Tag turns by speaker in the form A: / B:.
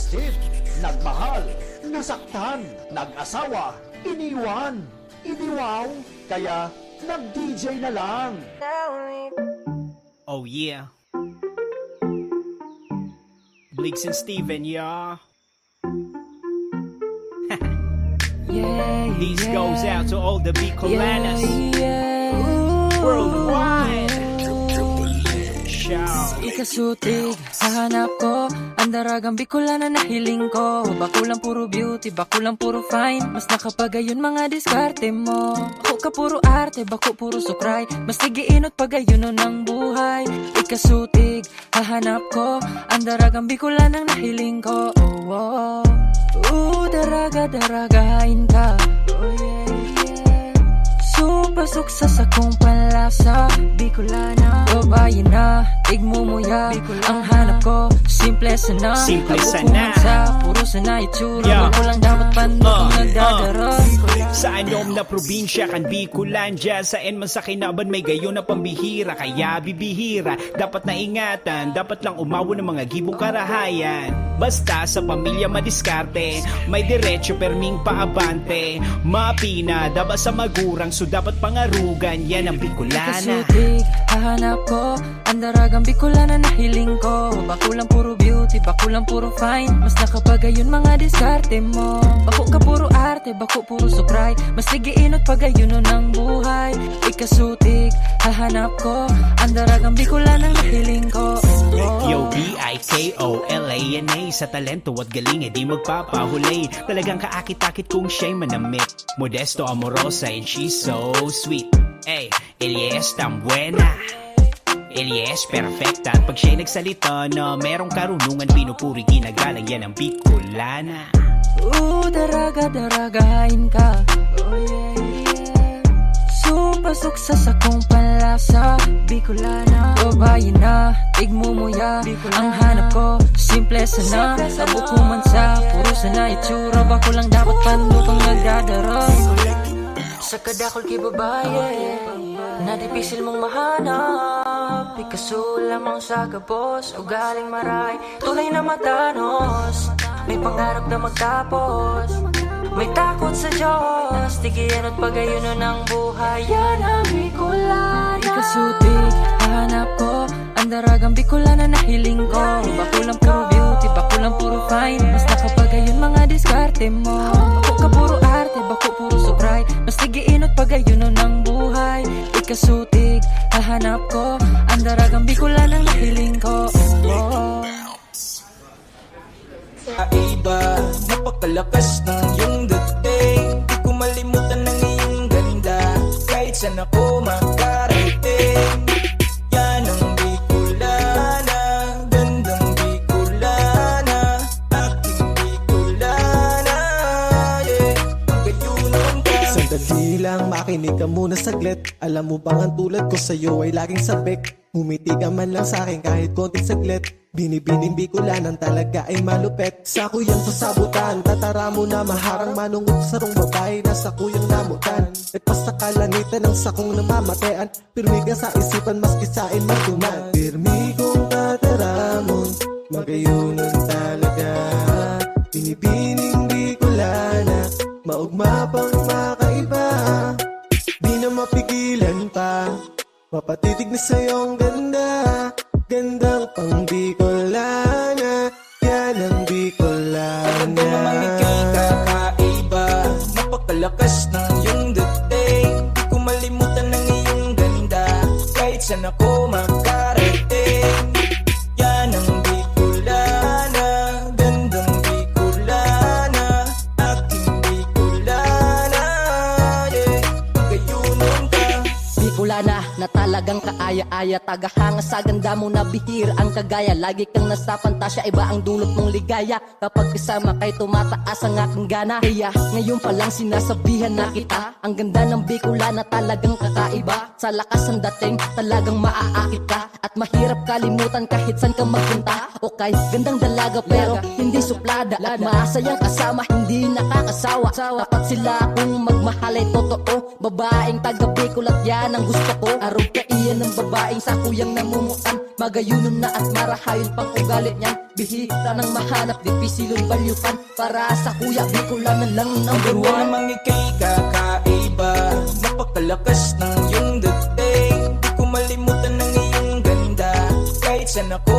A: nag-isip, nagmahal, nasaktan, nag-asawa, iniwan, iniwaw, kaya nag-DJ na lang.
B: Oh yeah. Bleaks and Steven, yeah. This goes out to all the Bicolanas worldwide. Shout.
C: Ikasutig, hahanap ko ang daragang Bicolana na hiling ko. Bakulang puro beauty, bakulang puro fine. Mas nakapagayon mga diskarte mo. Bako ka puro arte, bako puro sukray. Mas nagiinot pagayon ng buhay. Ikasutig, hahanap ko ang daragang Bicolana na hiling ko. Oh, oh. Daraga, daragain ka. Oh yeah, yeah. Supasok sa sakong panlasa Bicolana, babae na, tigmumuya. Ang hanap ko, simple sana.
B: Simple sana.
C: Puro sana itsura. Wala lang dapat pandong nagdadara.
B: Sa anyom na probinsya kan Bicolandia, saan man sa kinaban may gayon na pambihira. Kaya bibihira, dapat na ingatan, dapat lang umawo ng mga gibong karahayan. Basta sa pamilya madiskarte, may diretso perming paabante. Mapina, daba sa magurang, so dapat pangarugan, yan ang Bicolana.
C: Ikasutig, hahanap ko ang daragang Bicolana na hiling ko. Bakulang puro beauty, bakulang puro fine. Mas nakapagayon mga diskarte mo. Bako ka puro arte, bako puro sukray. Mas nagiinot pagayon ng buhay. Ikasutig, hahanap ko ang daragang Bicolana na hiling ko.
B: Yo, Bicolana, sa talento at galing, di magpapahuli. Talagang kaakit-akit kung siya'y manamit. Modesto, amorosa, and she's so sweet. Hey, ella es tan buena, ella es perfecta. At pag siya'y nagsalita na merong karunungan, pinupuri, ginagalang, yan ang Bicolana.
C: Daraga, daragain ka. Oh yeah, yeah. Supasok sa sakong panlasa Bicolana, babae na, tigmumuya. Ang hanap ko, simple sana. Sabukuman sa puro sana itsura. Bako lang dapat pando pang nagdadara. Sa kadakol kay babae na dipisil mong mahanap. Picasso lamang sa gabos, ugaling maray, tunay na matanos. May pangarap na magtapos, may takot sa Diyos. Tigiyan at pagayuno ng buhay, yan ang Bicolana. Ikasutig, hahanap ko ang daragang Bicolana na hiling ko. Bakulang puro beauty, bakulang puro fine. Mas nakapagayon mga diskarte mo. Bako ka puro arte, bako puro sukray. Mas nagiinot pagayuno ng buhay. Ikasutig, hahanap ko ang daragang Bicolana na hiling ko. Oh.
D: Iba, napakalakas ng iyong dating. Di ko malimutan ng iyong ganda, kahit saan ako makarating. Yan ang Bicolana, gandang Bicolana, aking Bicolana, yeah. Magayunan ka.
E: Sandali lang, makinig ka muna saglit. Alam mo bang ang tulad ko sa'yo ay laging sabik? Umiti ka man lang sa'kin kahit konting saglit. Binibining Bicolanan talaga ay malupet. Sa kuyang sasabutan, tatara mo na maharang manungot sa rong babae na sa kuyang namutan. Nagpas sa kalangitan ng sakong namamatean. Pirmi ka sa isipan maski sa matuman. Pirmi kong tatara mo, magayunan talaga. Binibining Bicolana, maugma pang makaiba. Di na mapigilan pa, mapatitig na sa'yong ganda. Gandang pang Bicolana, yan ang Bicolana.
D: Maganda namang ika'y kakaiba, napakalakas ng iyong dating. Di ko malimutan ng iyong ganda, kahit saan ako makarating. Yan ang Bicolana, gandang Bicolana, aking Bicolana, yeah. Magayunan ka.
F: Bicolana na talagang kaaya-aya, tagahanga sa ganda mo na bihir ang kagaya. Lagi kang nasa pantasya, iba ang dulot mong ligaya. Kapag kasama kay tumataas ang aking gana. Kaya ngayon pa lang sinasabihan na kita, ang ganda ng Bicolana talagang kakaiba. Sa lakas ang dating, talagang maaakit ka. At mahirap kalimutan kahit saan ka magpunta. Okay, gandang dalaga pero hindi suplada. At masayang kasama, hindi nakakasawa. Dapat sila kung magmahal ay totoo. Babaeng taga Bicol at yan ang gusto ko. Arog ka iyan ng babaeng sa kuyang namumuan, magayunon na at marahayon pang ugalit niyan. Bihira nang mahanap, dipisilong balyukan, para sa kuya Bicolana lang number
D: Ang ganda
F: one.
D: namang ika'y kakaiba, napakalakas ng iyong dating. Di ko malimutan ng iyong ganda, kahit saan ako